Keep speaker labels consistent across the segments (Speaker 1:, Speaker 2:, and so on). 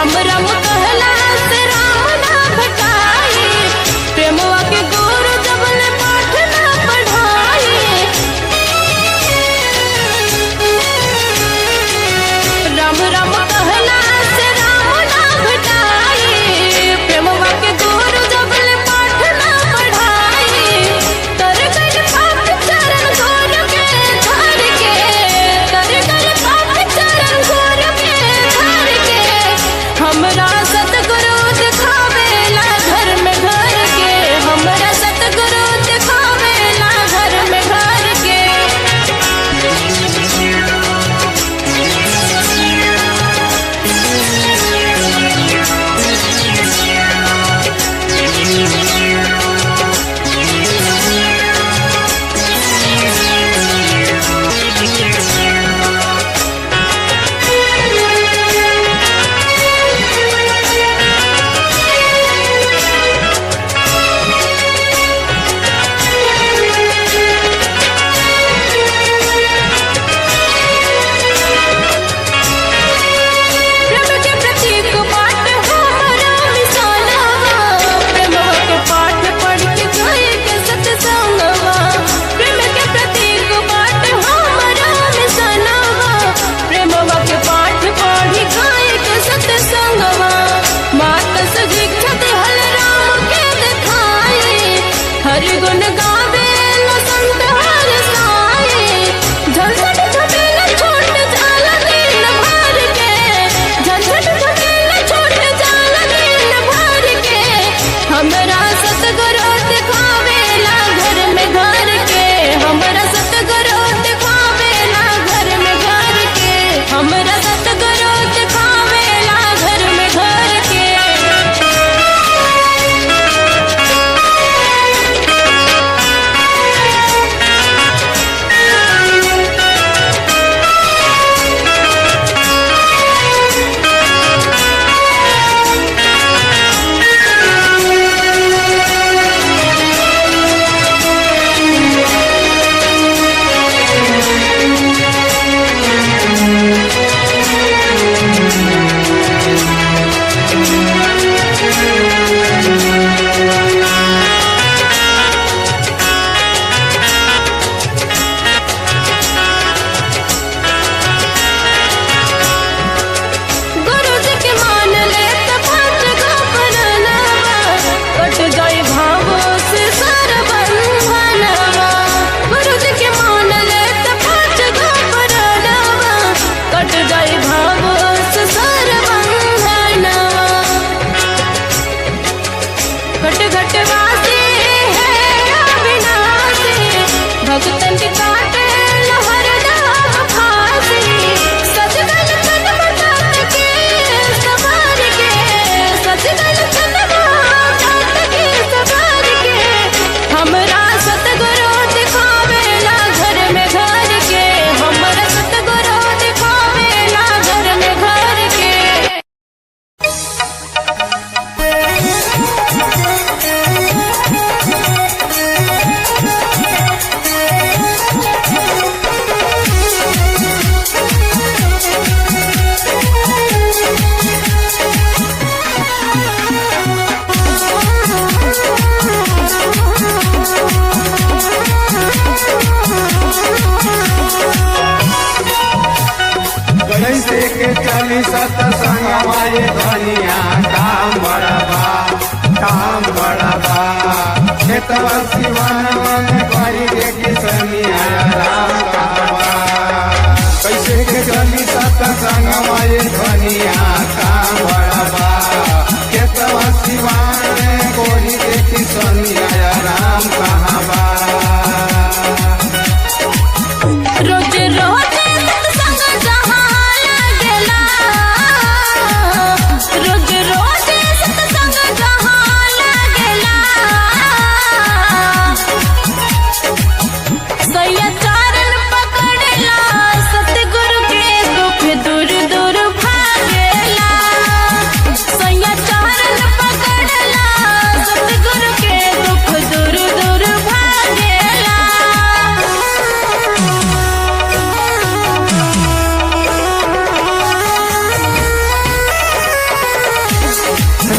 Speaker 1: राम राम कहला से राम ना भेटाई, प्रेमवा के गुरु जबल पाठ ना पढ़ाई। राम राम कहला से राम ना भेटाई, प्रेमवा के गुरु जबल पाठ ना पढ़ाई। तर गल पाप चरण गुरु के धर के, तर गल पाप चरण गुरु के धर के, हमरा सतगुरु दिखावेला घर में घर के, हमरा सतगुरु दिखावेला घर में घर के। प्रेम के प्रतीक बाट हमारा मिसालवा, प्रेमवा के पाठ पढ़ के गाए के सत्संगवा। प्रेम के प्रतीक बाट हमारा मिसालवा, प्रेमवा के पाठ पढ़ गाए के सत्संगवा। मात सुशिक्षा देहल राम के दिखाई, हर गुण गावे लो संत हर साई। झंझट झमेला छोट जाला दिन भर के, झंझट झमेला छोट जाला दिन भर के, हमरा सतगुरु दिखावेला घर में घर के, हमरा सतगुरु दिखावेला घर में घर के, हमरा सतगुरु दिखावेला घर में घर के। गुरु जी के मान ले त पाँच गो परनवा, कट जाए भावो से सारा बंधनवा। गुरु जी के मान ले त पाँच गो परनवा, कट जाए भावो से सारा बंधनवा। घट घट वासी है अविनाशी, भक्तन के काटे लहर दाम फांसी। सजगल तन मटात के सवार के, सजगल तन मटात के सवार के, हमरा सतगुरु दिखावेला घर में घर के, हमरा सतगुरु दिखावेला घर में घर के।
Speaker 2: कैसे के चली सत्संगवा ये धनिया, काम बड़बा काम बड़बा। खेतवा सिवानवा में करी के किसनिया राम कहवा। कैसे के चली सत्संगवा ये धनिया, काम बड़बा। खेतवा सिवान में करी के किसनिया राम कहवा।
Speaker 1: रोज रोज सत्संग जहाँ लागेला, रोज रोज सत्संग जहाँ लागेला।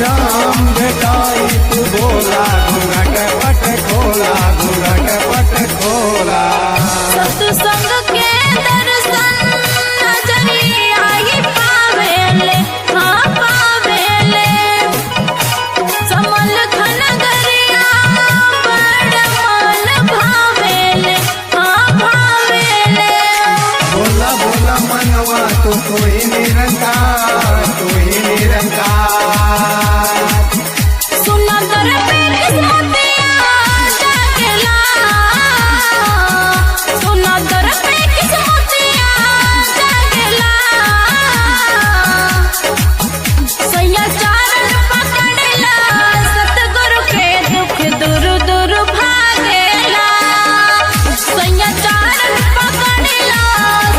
Speaker 2: राम भेटाई तू बोला घूंघट पट खोला घूंघट पट खोला
Speaker 1: सत्संग के दर्शन नजरिया ही पावेले हाँ पावेले समल खन गरिया बड़ मन भावेले हाँ भावेले
Speaker 2: बोला बोला मनवा तू ही निरंकार तू ही निरंकार
Speaker 1: सुना कर पे किस्मतिया जागेला सुना कर पे किस्मतिया जागेला सैया चारण पकड़ेला सतगुरु के दुख दूर दूर भागेला सैया चारण पकड़ेला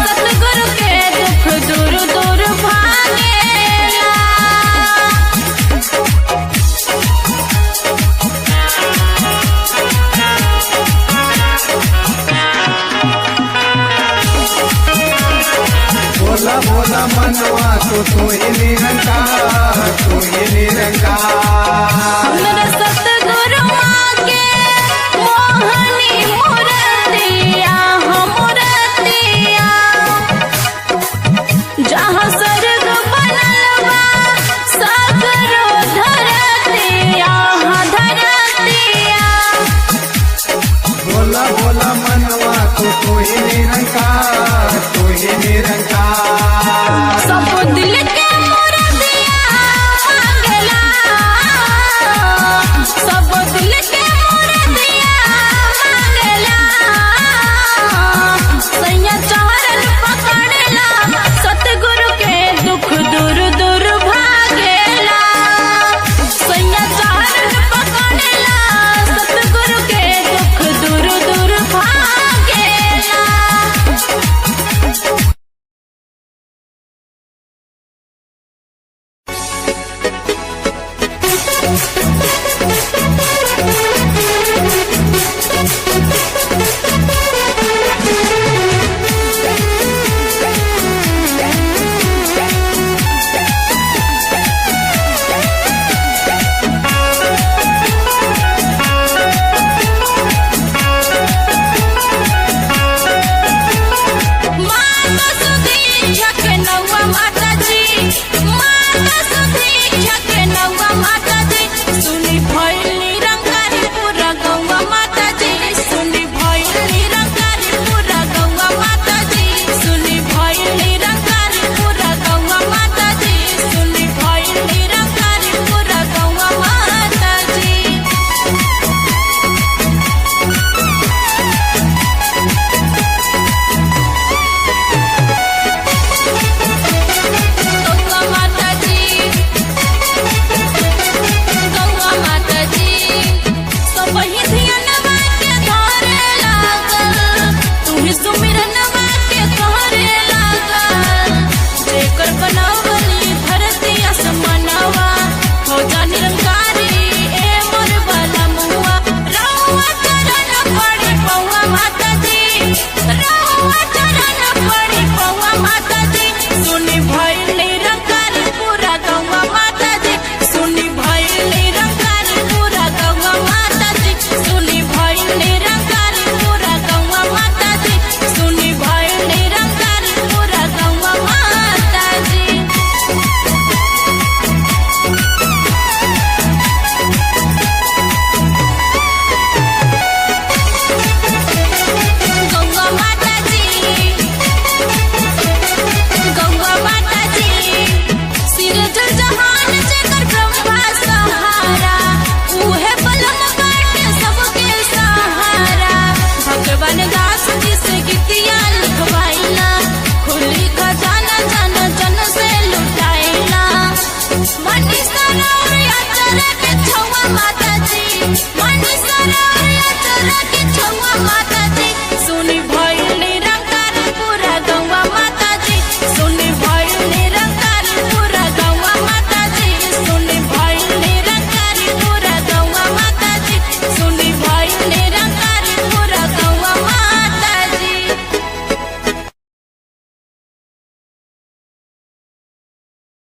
Speaker 1: सतगुरु के दुख दूर दूर भागेला
Speaker 2: बोला बोला मनवा तू ही निरंकार तू ही निरंकार